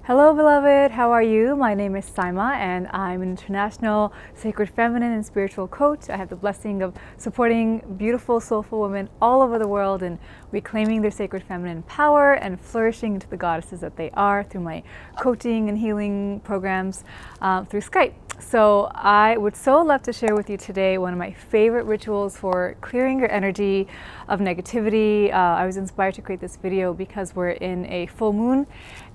Hello beloved, how are you? My name is Syma and I'm an international sacred feminine and spiritual coach. I have the blessing of supporting beautiful, soulful women all over the world and reclaiming their sacred feminine power and flourishing into the goddesses that they are through my coaching and healing programs through Skype. So I would so love to share with you today one of my favorite rituals for clearing your energy of negativity. I was inspired to create this video because we're in a full moon,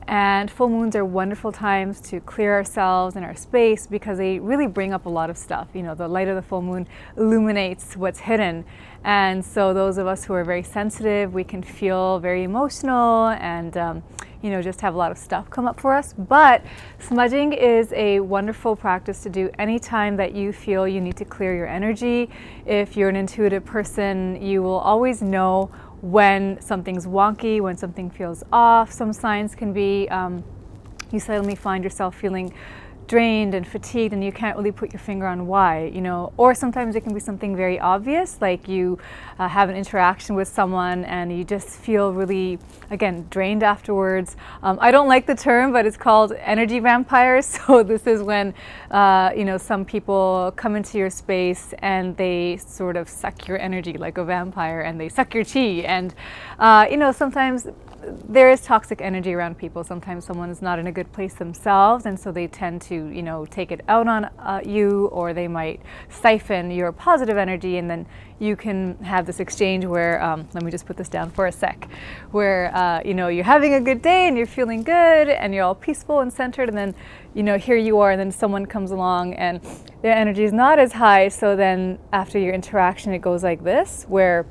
and full moons are wonderful times to clear ourselves and our space because they really bring up a lot of stuff. You know, the light of the full moon illuminates what's hidden. And so those of us who are very sensitive, we can feel very emotional and just have a lot of stuff come up for us. But smudging is a wonderful practice to do anytime that you feel you need to clear your energy. If you're an intuitive person, you will always know when something's wonky, when something feels off. Some signs can be you suddenly find yourself feeling drained and fatigued and you can't really put your finger on why, or sometimes it can be something very obvious, like you have an interaction with someone and you just feel really, again, drained afterwards. I don't like the term, but it's called energy vampires. So this is when some people come into your space and they sort of suck your energy like a vampire, and they suck your chi, and sometimes there is toxic energy around people. Sometimes someone is not in a good place themselves, and so they tend to, take it out on you, or they might siphon your positive energy, and then you can have this exchange where, let me just put this down for a sec, where, you're having a good day and you're feeling good and you're all peaceful and centered, and then, here you are, and then someone comes along and their energy is not as high. So then after your interaction, it goes like this, where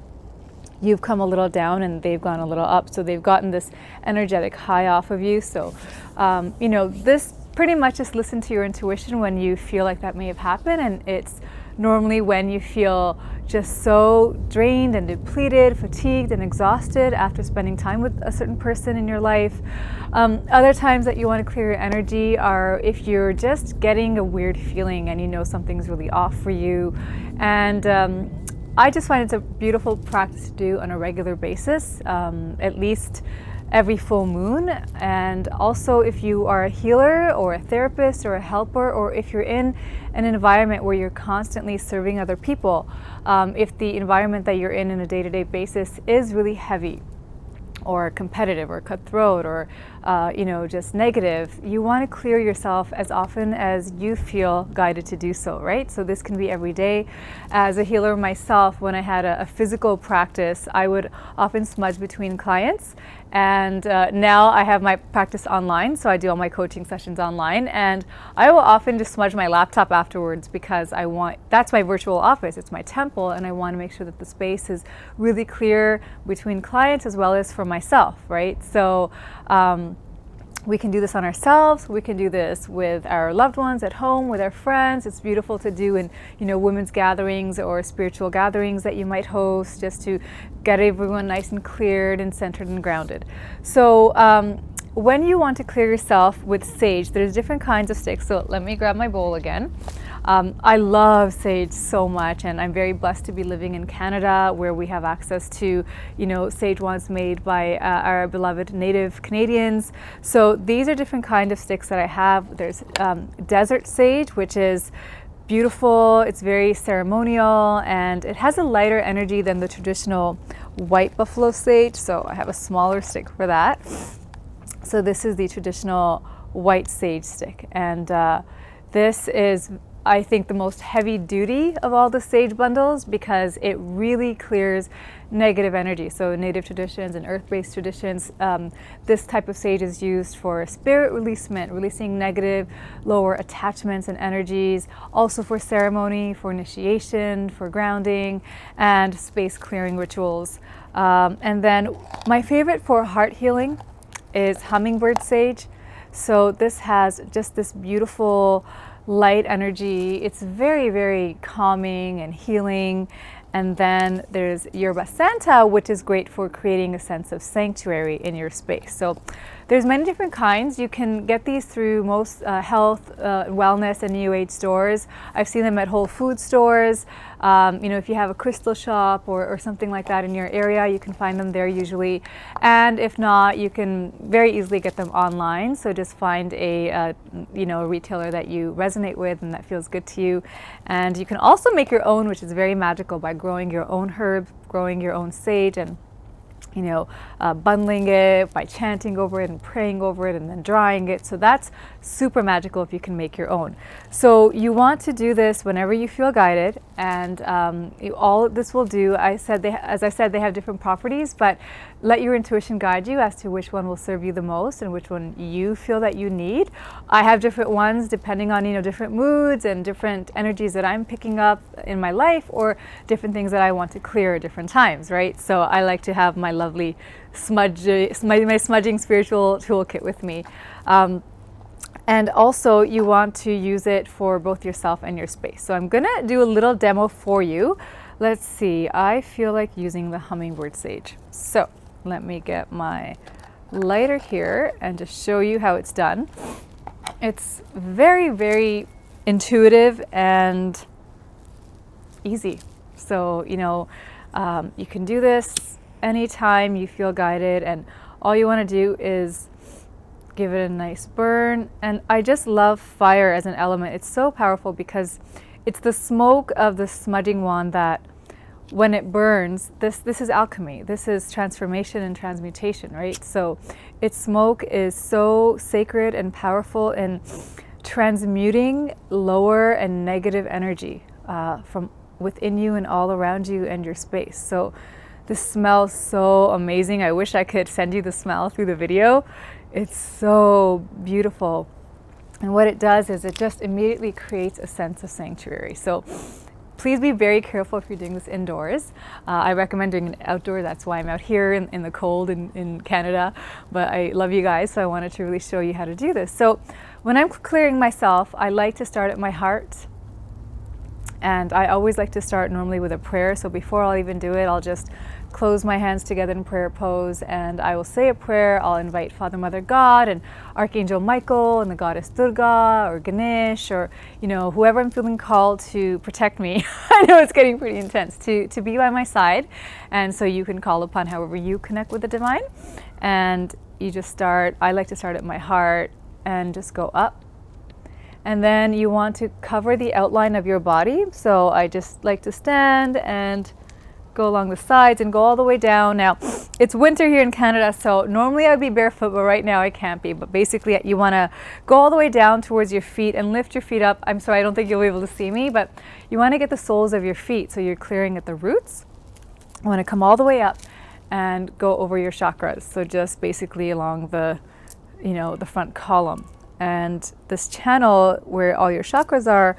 you've come a little down and they've gone a little up. So they've gotten this energetic high off of you. So, this pretty much just listen to your intuition when you feel like that may have happened. And it's normally when you feel just so drained and depleted, fatigued and exhausted after spending time with a certain person in your life. Other times that you want to clear your energy are if you're just getting a weird feeling and something's really off for you. And I just find it's a beautiful practice to do on a regular basis, at least every full moon. And also if you are a healer or a therapist or a helper, or if you're in an environment where you're constantly serving other people, if the environment that you're in a day-to-day basis is really heavy or competitive or cutthroat or just negative, you want to clear yourself as often as you feel guided to do so, right? So this can be every day. As a healer myself, when I had a physical practice, I would often smudge between clients. And now I have my practice online, so I do all my coaching sessions online, and I will often just smudge my laptop afterwards because that's my virtual office, it's my temple, and I want to make sure that the space is really clear between clients as well as for myself, right? So we can do this on ourselves, we can do this with our loved ones at home, with our friends. It's beautiful to do in, women's gatherings or spiritual gatherings that you might host, just to get everyone nice and cleared and centered and grounded. So when you want to clear yourself with sage, there's different kinds of sticks. So let me grab my bowl again. I love sage so much, and I'm very blessed to be living in Canada, where we have access to, sage wands made by our beloved native Canadians. So these are different kind of sticks that I have. There's desert sage, which is beautiful. It's very ceremonial, and it has a lighter energy than the traditional white buffalo sage. So I have a smaller stick for that. So this is the traditional white sage stick, and this is, I think, the most heavy duty of all the sage bundles because it really clears negative energy. So native traditions and earth-based traditions, this type of sage is used for spirit releasement, releasing negative, lower attachments and energies, also for ceremony, for initiation, for grounding, and space clearing rituals. And then my favorite for heart healing is hummingbird sage. So this has just this beautiful light energy. It's very, very calming and healing. And then there's yerba, which is great for creating a sense of sanctuary in your space. So there's many different kinds. You can get these through most health, wellness, and new age stores. I've seen them at Whole Food stores. You know, if you have a crystal shop or something like that in your area, you can find them there usually. And if not, you can very easily get them online. So just find a you know, a retailer that you resonate with and that feels good to you. And you can also make your own, which is very magical, by growing your own herbs, growing your own sage, and you know, bundling it by chanting over it and praying over it and then drying it. So that's super magical if you can make your own. So you want to do this whenever you feel guided, and all this will do, as I said, they have different properties, but let your intuition guide you as to which one will serve you the most and which one you feel that you need. I have different ones depending on, you know, different moods and different energies that I'm picking up in my life, or different things that I want to clear at different times, right? So I like to have my lovely my smudging spiritual toolkit with me. And also you want to use it for both yourself and your space. So I'm gonna do a little demo for you. Let's see, I feel like using the hummingbird sage. So let me get my lighter here and just show you how it's done. It's very, very intuitive and easy. So, you know, you can do this anytime you feel guided, and all you want to do is give it a nice burn. And I just love fire as an element. It's so powerful because it's the smoke of the smudging wand that, when it burns, this is alchemy. This is transformation and transmutation, right? So its smoke is so sacred and powerful in transmuting lower and negative energy from within you and all around you and your space. So this smells so amazing. I wish I could send you the smell through the video. It's so beautiful. And what it does is it just immediately creates a sense of sanctuary. So please be very careful if you're doing this indoors. I recommend doing it outdoor. That's why I'm out here in the cold in Canada. But I love you guys, so I wanted to really show you how to do this. So when I'm clearing myself, I like to start at my heart. And I always like to start normally with a prayer. So before I'll even do it, I'll just close my hands together in prayer pose, and I will say a prayer. I'll invite Father, Mother, God, and Archangel Michael, and the Goddess Durga, or Ganesh, or, you know, whoever I'm feeling called to protect me. I know it's getting pretty intense, to be by my side. And so you can call upon however you connect with the divine. And you just start, I like to start at my heart and just go up. And then you want to cover the outline of your body. So I just like to stand and go along the sides and go all the way down. Now, it's winter here in Canada, so normally I'd be barefoot, but right now I can't be. But basically, you want to go all the way down towards your feet and lift your feet up. I'm sorry, I don't think you'll be able to see me, but you want to get the soles of your feet, so you're clearing at the roots. You want to come all the way up and go over your chakras. So just basically along the, you know, the front column. And this channel where all your chakras are,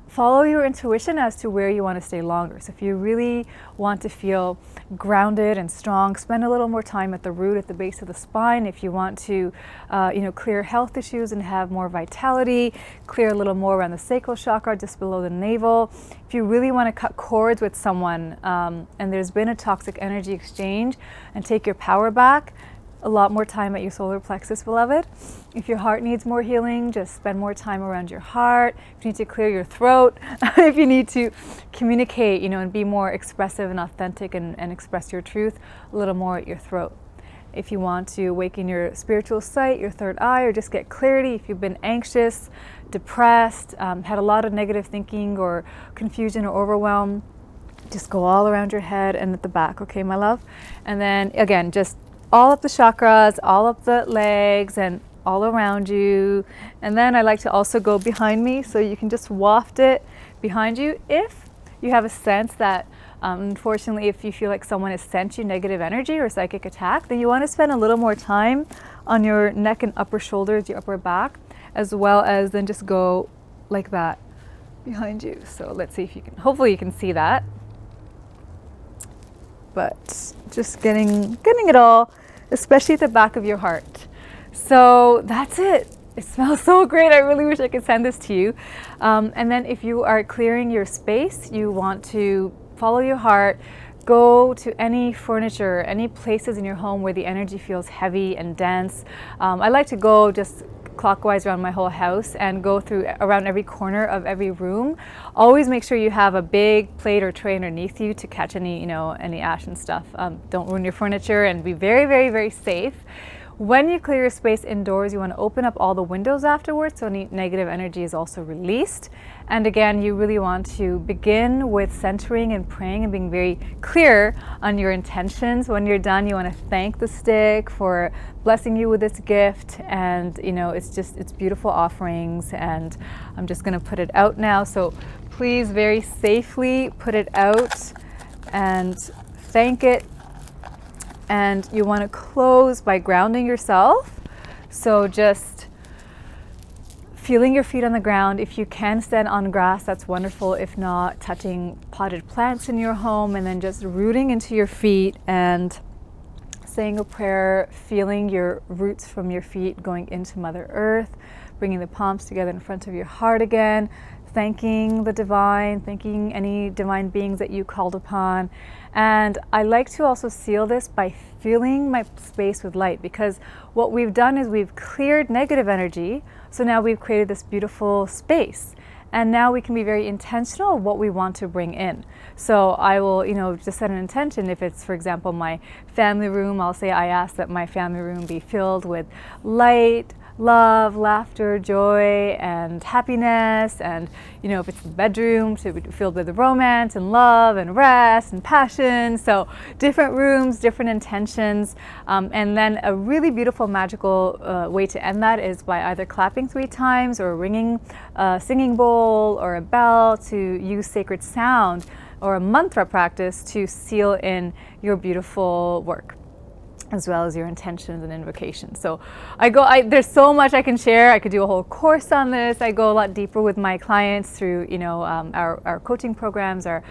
follow your intuition as to where you want to stay longer. So if you really want to feel grounded and strong, spend a little more time at the root, at the base of the spine. If you want to, you know, clear health issues and have more vitality, clear a little more around the sacral chakra, just below the navel. If you really want to cut cords with someone and there's been a toxic energy exchange, and take your power back, a lot more time at your solar plexus, beloved. If your heart needs more healing, just spend more time around your heart. If you need to clear your throat, if you need to communicate, you know, and be more expressive and authentic and express your truth, a little more at your throat. If you want to awaken your spiritual sight, your third eye, or just get clarity, if you've been anxious, depressed, had a lot of negative thinking or confusion or overwhelm, just go all around your head and at the back, okay, my love? And then again, just all up the chakras, all up the legs, and all around you. And then I like to also go behind me, so you can just waft it behind you. If you have a sense that, unfortunately, if you feel like someone has sent you negative energy or psychic attack, then you want to spend a little more time on your neck and upper shoulders, your upper back, as well as then just go like that behind you. So let's see if you can, hopefully you can see that. But just getting it all, especially at the back of your heart. So that's it. It smells so great. I really wish I could send this to you. And then if you are clearing your space, you want to follow your heart, go to any furniture, any places in your home where the energy feels heavy and dense. I like to go just clockwise around my whole house and go through around every corner of every room. Always make sure you have a big plate or tray underneath you to catch any, any ash and stuff. Don't ruin your furniture, and be very, very, very safe. When you clear your space indoors, you want to open up all the windows afterwards so any negative energy is also released. And again, you really want to begin with centering and praying and being very clear on your intentions. When you're done, you want to thank the stick for blessing you with this gift. And it's beautiful offerings. And I'm just going to put it out now. So please very safely put it out and thank it. And you want to close by grounding yourself. So just feeling your feet on the ground. If you can stand on grass, that's wonderful. If not, touching potted plants in your home, and then just rooting into your feet and saying a prayer, feeling your roots from your feet going into Mother Earth, bringing the palms together in front of your heart again, thanking the divine, thanking any divine beings that you called upon. And I like to also seal this by filling my space with light, because what we've done is we've cleared negative energy. So now we've created this beautiful space. And now we can be very intentional of what we want to bring in. So I will, just set an intention. If it's, for example, my family room, I'll say I ask that my family room be filled with light, love, laughter, joy, and happiness. And if it's the bedroom, to be filled with romance and love and rest and passion. So different rooms, different intentions. And then a really beautiful, magical way to end that is by either clapping 3 times or ringing a singing bowl or a bell, to use sacred sound or a mantra practice to seal in your beautiful work, as well as your intentions and invocations. So there's so much I can share. I could do a whole course on this. I go a lot deeper with my clients through, our coaching programs, our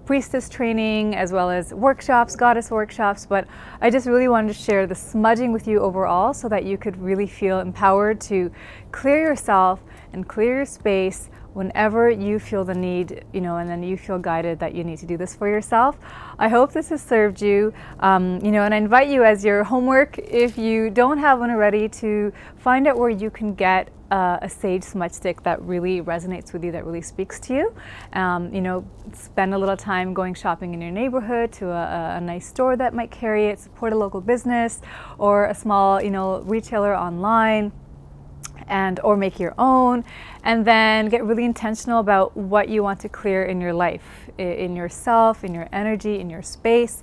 priestess training, as well as workshops, goddess workshops. But I just really wanted to share the smudging with you overall, so that you could really feel empowered to clear yourself and clear your space whenever you feel the need, and then you feel guided that you need to do this for yourself. I hope this has served you, and I invite you, as your homework, if you don't have one already, to find out where you can get a sage smudge stick that really resonates with you, that really speaks to you. Spend a little time going shopping in your neighborhood to a nice store that might carry it, support a local business or a small, retailer online, or make your own, and then get really intentional about what you want to clear in your life, in yourself, in your energy, in your space.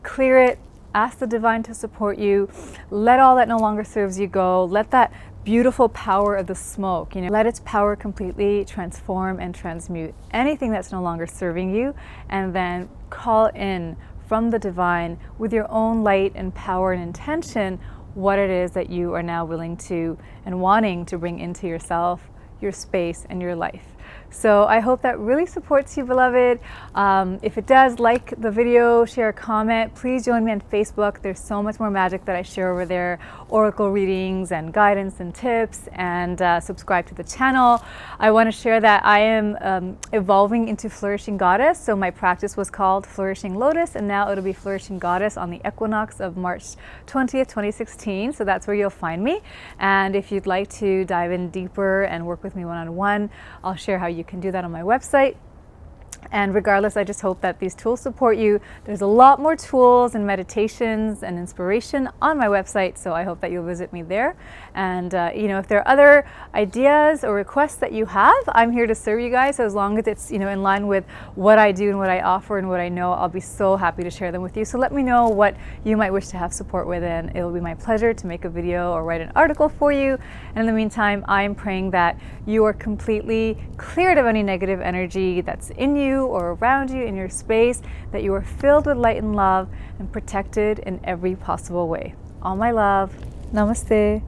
Clear it, ask the divine to support you, let all that no longer serves you go, let that beautiful power of the smoke, let its power completely transform and transmute anything that's no longer serving you, and then call in from the divine with your own light and power and intention what it is that you are now willing to and wanting to bring into yourself, your space, and your life. So I hope that really supports you, beloved. If it does, like the video, share a comment. Please join me on Facebook. There's so much more magic that I share over there, oracle readings and guidance and tips, and subscribe to the channel. I want to share that I am evolving into Flourishing Goddess. So my practice was called Flourishing Lotus, and now it'll be Flourishing Goddess on the equinox of March 20th, 2016. So that's where you'll find me. And if you'd like to dive in deeper and work with me one-on-one, I'll share how you can do that on my website. And regardless, I just hope that these tools support you. There's a lot more tools and meditations and inspiration on my website, so I hope that you'll visit me there. And if there are other ideas or requests that you have, I'm here to serve you guys. So as long as it's in line with what I do and what I offer and what I know, I'll be so happy to share them with you. So let me know what you might wish to have support with, and it'll be my pleasure to make a video or write an article for you. And in the meantime, I'm praying that you are completely cleared of any negative energy that's in you or around you in your space, that you are filled with light and love and protected in every possible way. All my love. Namaste.